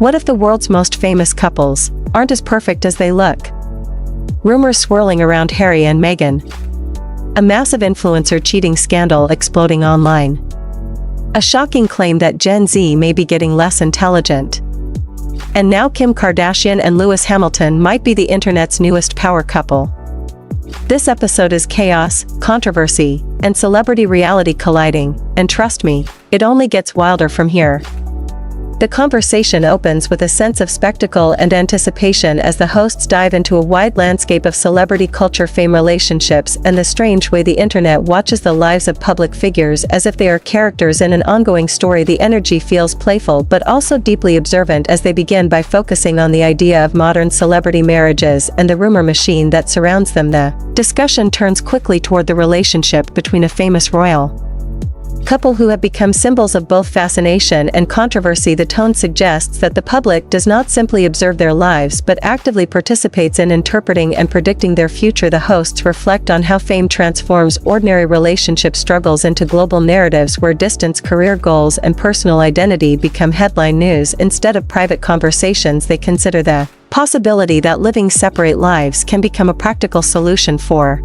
What if the world's most famous couples aren't as perfect as they look? Rumors swirling around Harry and Meghan. A massive influencer cheating scandal exploding online. A shocking claim that Gen Z may be getting less intelligent. And now Kim Kardashian and Lewis Hamilton might be the internet's newest power couple. This episode is chaos, controversy, and celebrity reality colliding, and trust me, it only gets wilder from here. The conversation opens with a sense of spectacle and anticipation as the hosts dive into a wide landscape of celebrity culture, fame, relationships, and the strange way the internet watches the lives of public figures as if they are characters in an ongoing story. The energy feels playful but also deeply observant as they begin by focusing on the idea of modern celebrity marriages and the rumor machine that surrounds them. The discussion turns quickly toward the relationship between a famous royal couple who have become symbols of both fascination and controversy. The tone suggests that the public does not simply observe their lives but actively participates in interpreting and predicting their future. The hosts reflect on how fame transforms ordinary relationship struggles into global narratives where distance, career goals, and personal identity become headline news instead of private conversations. They consider the possibility that living separate lives can become a practical solution for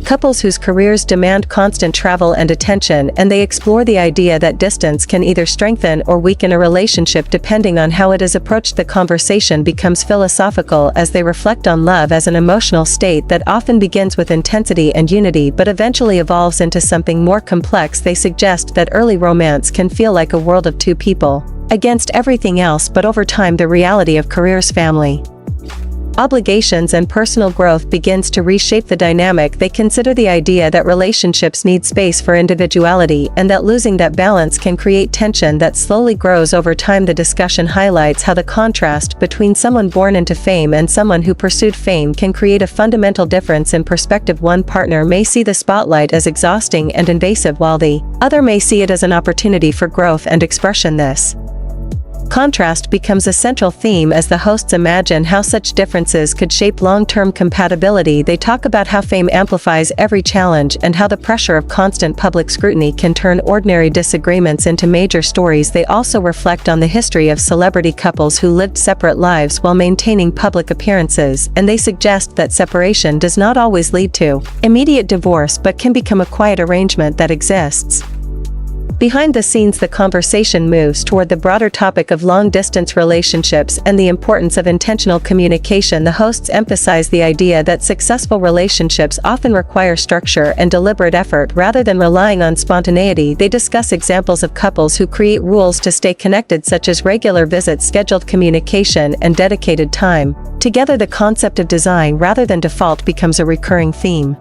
couples whose careers demand constant travel and attention, and they explore the idea that distance can either strengthen or weaken a relationship depending on how it is approached. The conversation becomes philosophical as they reflect on love as an emotional state that often begins with intensity and unity but eventually evolves into something more complex. They suggest that early romance can feel like a world of two people against everything else, but over time the reality of careers, family obligations, and personal growth begins to reshape the dynamic. They consider the idea that relationships need space for individuality and that losing that balance can create tension that slowly grows over time. The discussion highlights how the contrast between someone born into fame and someone who pursued fame can create a fundamental difference in perspective. One partner may see the spotlight as exhausting and invasive while the other may see it as an opportunity for growth and expression. This contrast becomes a central theme as the hosts imagine how such differences could shape long-term compatibility. They talk about how fame amplifies every challenge and how the pressure of constant public scrutiny can turn ordinary disagreements into major stories. They also reflect on the history of celebrity couples who lived separate lives while maintaining public appearances, and they suggest that separation does not always lead to immediate divorce but can become a quiet arrangement that exists behind the scenes. The conversation moves toward the broader topic of long-distance relationships and the importance of intentional communication. The hosts emphasize the idea that successful relationships often require structure and deliberate effort rather than relying on spontaneity. They discuss examples of couples who create rules to stay connected, such as regular visits, scheduled communication, and dedicated time together. The concept of design rather than default becomes a recurring theme,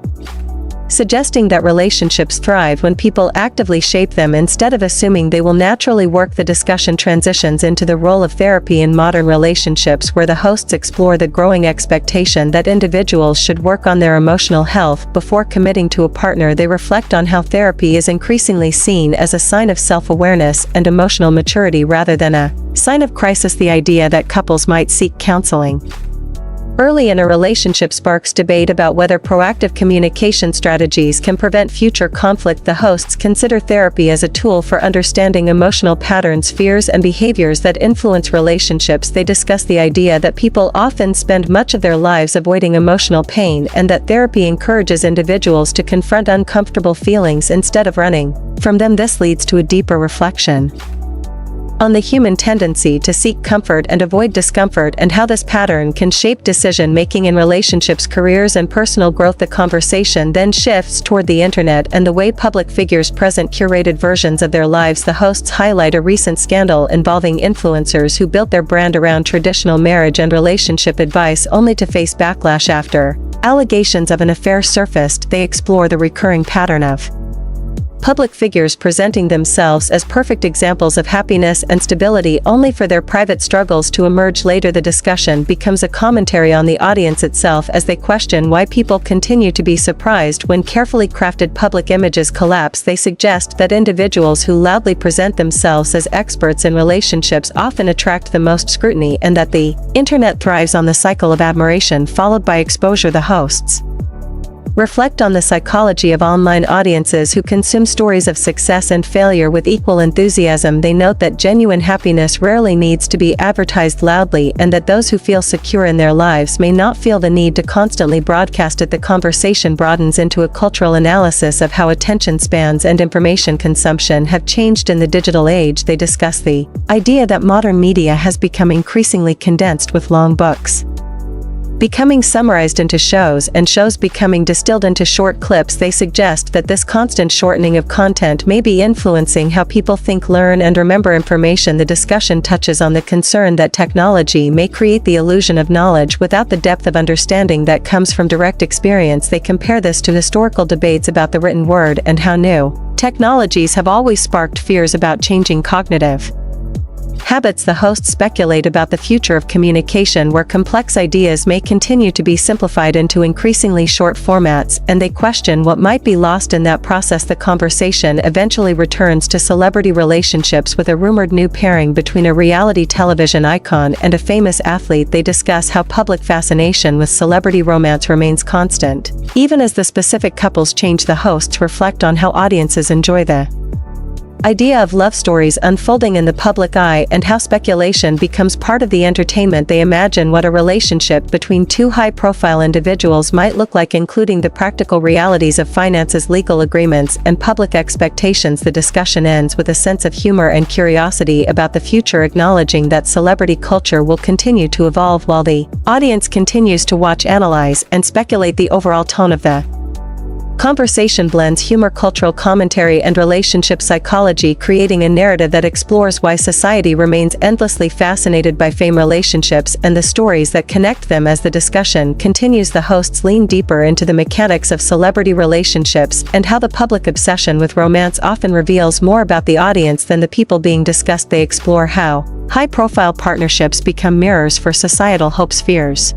suggesting that relationships thrive when people actively shape them instead of assuming they will naturally work. The discussion transitions into the role of therapy in modern relationships, where the hosts explore the growing expectation that individuals should work on their emotional health before committing to a partner. They reflect on how therapy is increasingly seen as a sign of self-awareness and emotional maturity rather than a sign of crisis. The idea that couples might seek counseling early in a relationship sparks debate about whether proactive communication strategies can prevent future conflict. The hosts consider therapy as a tool for understanding emotional patterns, fears, and behaviors that influence relationships. They discuss the idea that people often spend much of their lives avoiding emotional pain and that therapy encourages individuals to confront uncomfortable feelings instead of running from them. This leads to a deeper reflection on the human tendency to seek comfort and avoid discomfort and how this pattern can shape decision-making in relationships, careers, and personal growth. The conversation then shifts toward the internet and the way public figures present curated versions of their lives. The hosts highlight a recent scandal involving influencers who built their brand around traditional marriage and relationship advice only to face backlash after allegations of an affair surfaced. They explore the recurring pattern of public figures presenting themselves as perfect examples of happiness and stability only for their private struggles to emerge later. The discussion becomes a commentary on the audience itself as they question why people continue to be surprised when carefully crafted public images collapse. They suggest that individuals who loudly present themselves as experts in relationships often attract the most scrutiny and that the internet thrives on the cycle of admiration followed by exposure. The hosts Reflect on the psychology of online audiences who consume stories of success and failure with equal enthusiasm. They note that genuine happiness rarely needs to be advertised loudly, and that those who feel secure in their lives may not feel the need to constantly broadcast it. The conversation broadens into a cultural analysis of how attention spans and information consumption have changed in the digital age. They discuss the idea that modern media has become increasingly condensed, with long books becoming summarized into shows and shows becoming distilled into short clips. They suggest that this constant shortening of content may be influencing how people think, learn, and remember information. The discussion touches on the concern that technology may create the illusion of knowledge without the depth of understanding that comes from direct experience. They compare this to historical debates about the written word and how new technologies have always sparked fears about changing cognitive habits. The hosts speculate about the future of communication, where complex ideas may continue to be simplified into increasingly short formats, and they question what might be lost in that process. The conversation eventually returns to celebrity relationships, with a rumored new pairing between a reality television icon and a famous athlete. They discuss how public fascination with celebrity romance remains constant, even as the specific couples change. The hosts reflect on how audiences enjoy the idea of love stories unfolding in the public eye, and how speculation becomes part of the entertainment. They imagine what a relationship between two high-profile individuals might look like, including the practical realities of finances, legal agreements, and public expectations. The discussion ends with a sense of humor and curiosity about the future, acknowledging that celebrity culture will continue to evolve while the audience continues to watch, analyze, and speculate. The overall tone of the conversation blends humor, cultural commentary, and relationship psychology, creating a narrative that explores why society remains endlessly fascinated by fame, relationships, and the stories that connect them. As the discussion continues, the hosts lean deeper into the mechanics of celebrity relationships and how the public obsession with romance often reveals more about the audience than the people being discussed. They explore how high-profile partnerships become mirrors for societal hopes, fears,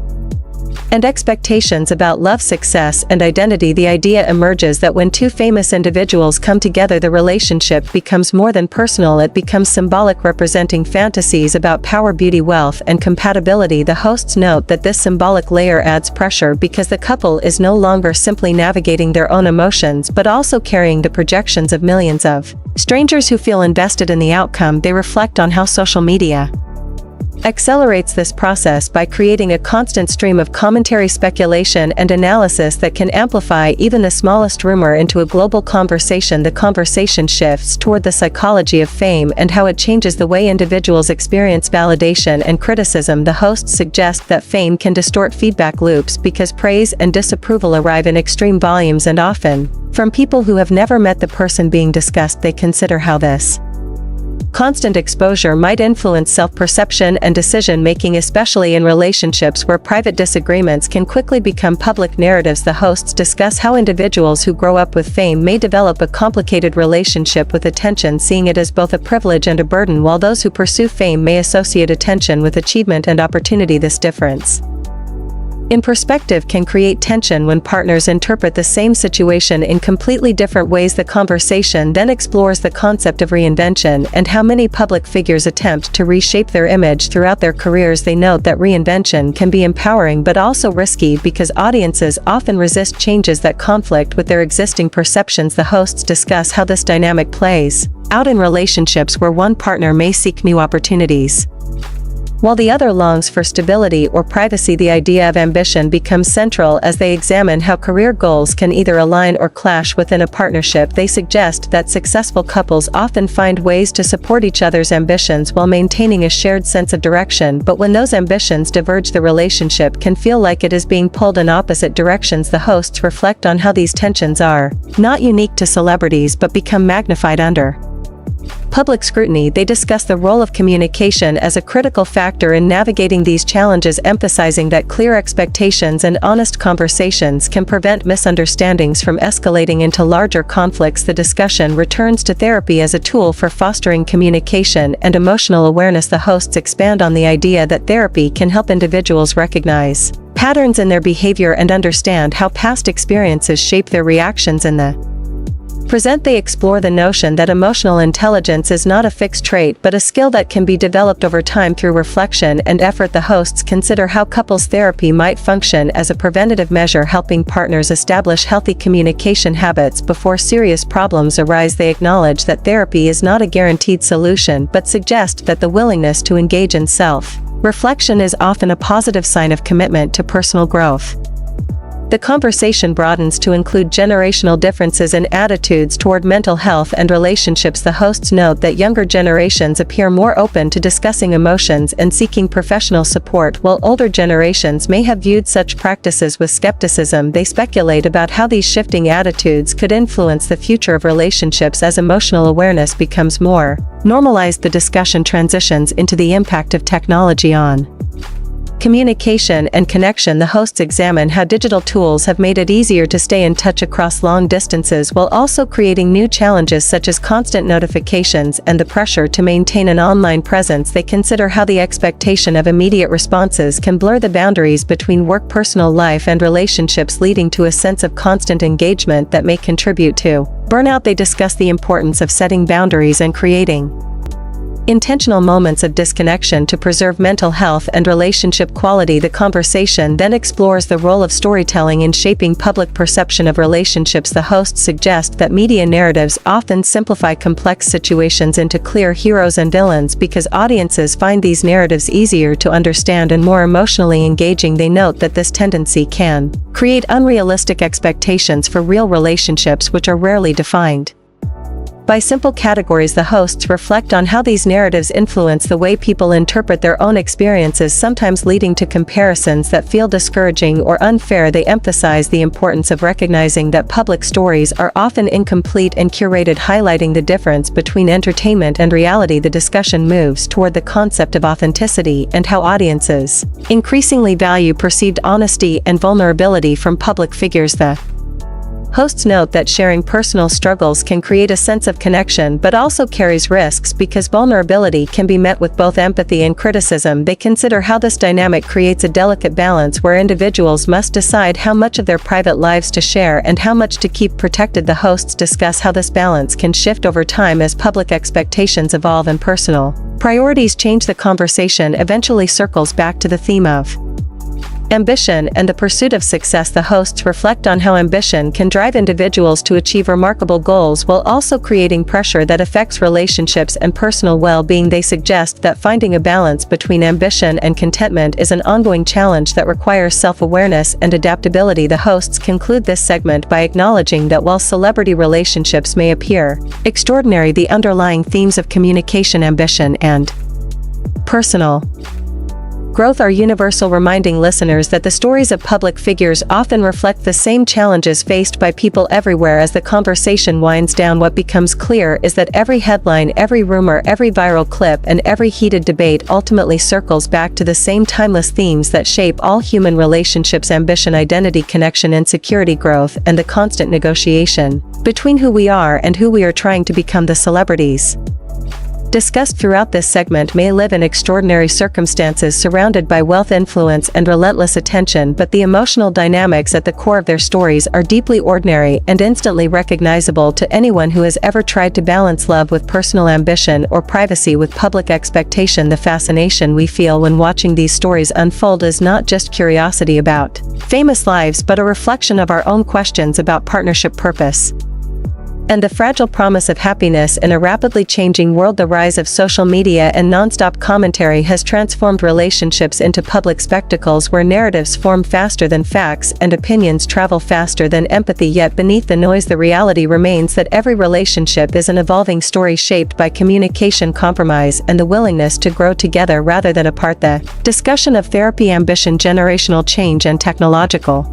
and expectations about love, success, and identity. The idea emerges that when two famous individuals come together, the relationship becomes more than personal. It becomes symbolic, representing fantasies about power, beauty, wealth, and compatibility. The hosts note that this symbolic layer adds pressure, because the couple is no longer simply navigating their own emotions but also carrying the projections of millions of strangers who feel invested in the outcome. They reflect on how social media accelerates this process by creating a constant stream of commentary, speculation, and analysis that can amplify even the smallest rumor into a global conversation. The conversation shifts toward the psychology of fame and how it changes the way individuals experience validation and criticism. The hosts suggest that fame can distort feedback loops, because praise and disapproval arrive in extreme volumes, and often from people who have never met the person being discussed. They consider how this constant exposure might influence self-perception and decision-making, especially in relationships where private disagreements can quickly become public narratives. The hosts discuss how individuals who grow up with fame may develop a complicated relationship with attention, seeing it as both a privilege and a burden, while those who pursue fame may associate attention with achievement and opportunity. This difference in perspective can create tension when partners interpret the same situation in completely different ways. The conversation then explores the concept of reinvention and how many public figures attempt to reshape their image throughout their careers. They note that reinvention can be empowering but also risky, because audiences often resist changes that conflict with their existing perceptions. The hosts discuss how this dynamic plays out in relationships where one partner may seek new opportunities while the other longs for stability or privacy. The idea of ambition becomes central as they examine how career goals can either align or clash within a partnership. They suggest that successful couples often find ways to support each other's ambitions while maintaining a shared sense of direction, but when those ambitions diverge, the relationship can feel like it is being pulled in opposite directions. The hosts reflect on how these tensions are not unique to celebrities but become magnified under public scrutiny. They discuss the role of communication as a critical factor in navigating these challenges, emphasizing that clear expectations and honest conversations can prevent misunderstandings from escalating into larger conflicts. The discussion returns to therapy as a tool for fostering communication and emotional awareness. The hosts expand on the idea that therapy can help individuals recognize patterns in their behavior and understand how past experiences shape their reactions in the Present they explore the notion that emotional intelligence is not a fixed trait but a skill that can be developed over time through reflection and effort. The hosts consider how couples therapy might function as a preventative measure, helping partners establish healthy communication habits before serious problems arise. They acknowledge that therapy is not a guaranteed solution but suggest that the willingness to engage in self-reflection is often a positive sign of commitment to personal growth. The conversation broadens to include generational differences in attitudes toward mental health and relationships. The hosts note that younger generations appear more open to discussing emotions and seeking professional support, while older generations may have viewed such practices with skepticism. They speculate about how these shifting attitudes could influence the future of relationships as emotional awareness becomes more normalized. The discussion transitions into the impact of technology on communication and connection. The hosts examine how digital tools have made it easier to stay in touch across long distances while also creating new challenges such as constant notifications and the pressure to maintain an online presence. They consider how the expectation of immediate responses can blur the boundaries between work, personal life, and relationships, leading to a sense of constant engagement that may contribute to burnout. They discuss the importance of setting boundaries and creating intentional moments of disconnection to preserve mental health and relationship quality. The conversation then explores the role of storytelling in shaping public perception of relationships. The hosts suggest that media narratives often simplify complex situations into clear heroes and villains because audiences find these narratives easier to understand and more emotionally engaging. They note that this tendency can create unrealistic expectations for real relationships, which are rarely defined by simple categories. The hosts reflect on how these narratives influence the way people interpret their own experiences, sometimes leading to comparisons that feel discouraging or unfair. They emphasize the importance of recognizing that public stories are often incomplete and curated, highlighting the difference between entertainment and reality. The discussion moves toward the concept of authenticity and how audiences increasingly value perceived honesty and vulnerability from public figures. The hosts note that sharing personal struggles can create a sense of connection but also carries risks because vulnerability can be met with both empathy and criticism. They consider how this dynamic creates a delicate balance where individuals must decide how much of their private lives to share and how much to keep protected. The hosts discuss how this balance can shift over time as public expectations evolve and personal priorities change. The conversation eventually circles back to the theme of ambition and the pursuit of success. The hosts reflect on how ambition can drive individuals to achieve remarkable goals while also creating pressure that affects relationships and personal well-being. They suggest that finding a balance between ambition and contentment is an ongoing challenge that requires self-awareness and adaptability. The hosts conclude this segment by acknowledging that while celebrity relationships may appear extraordinary, the underlying themes of communication, ambition, and personal growth are universal, reminding listeners that the stories of public figures often reflect the same challenges faced by people everywhere. As the conversation winds down, what becomes clear is that every headline, every rumor, every viral clip, and every heated debate ultimately circles back to the same timeless themes that shape all human relationships: ambition, identity, connection, insecurity, growth, and the constant negotiation between who we are and who we are trying to become. The celebrities discussed throughout this segment may live in extraordinary circumstances, surrounded by wealth, influence, and relentless attention, but the emotional dynamics at the core of their stories are deeply ordinary and instantly recognizable to anyone who has ever tried to balance love with personal ambition or privacy with public expectation. The fascination we feel when watching these stories unfold is not just curiosity about famous lives, but a reflection of our own questions about partnership, purpose, and the fragile promise of happiness in a rapidly changing world. The rise of social media and non-stop commentary has transformed relationships into public spectacles where narratives form faster than facts and opinions travel faster than empathy. Yet beneath the noise, the reality remains that every relationship is an evolving story shaped by communication, compromise, and the willingness to grow together rather than apart. The discussion of therapy, ambition, generational change, and technological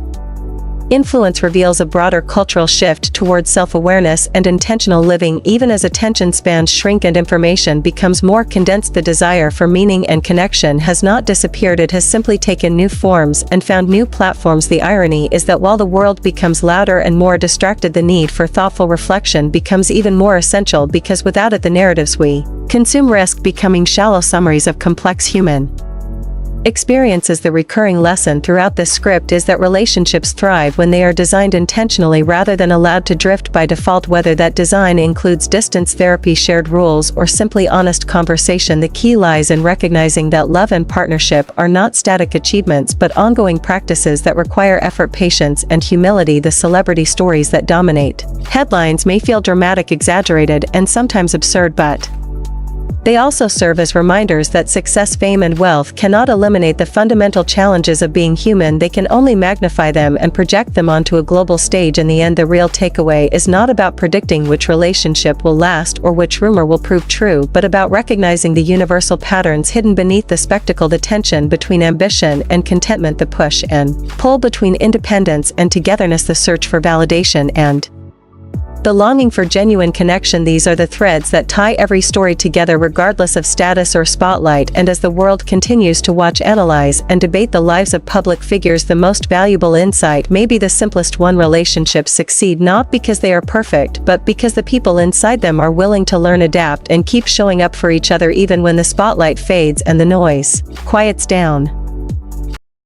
influence reveals a broader cultural shift towards self-awareness and intentional living. Even as attention spans shrink and information becomes more condensed, the desire for meaning and connection has not disappeared. It has simply taken new forms and found new platforms. The irony is that while the world becomes louder and more distracted, the need for thoughtful reflection becomes even more essential, because without it, the narratives we consume risk becoming shallow summaries of complex human experience is the recurring lesson throughout this script is that relationships thrive when they are designed intentionally rather than allowed to drift by default. Whether that design includes distance therapy, shared rules, or simply honest conversation, the key lies in recognizing that love and partnership are not static achievements but ongoing practices that require effort, patience, and humility. The celebrity stories that dominate headlines may feel dramatic, exaggerated, and sometimes absurd, but they also serve as reminders that success, fame, and wealth cannot eliminate the fundamental challenges of being human. They can only magnify them and project them onto a global stage. In the end, the real takeaway is not about predicting which relationship will last or which rumor will prove true, but about recognizing the universal patterns hidden beneath the spectacle, the tension between ambition and contentment, the push and pull between independence and togetherness, the search for validation and the longing for genuine connection. These are the threads that tie every story together, regardless of status or spotlight. And as the world continues to watch, analyze, and debate the lives of public figures, the most valuable insight may be the simplest one: relationships succeed not because they are perfect, but because the people inside them are willing to learn, adapt, and keep showing up for each other even when the spotlight fades and the noise quiets down.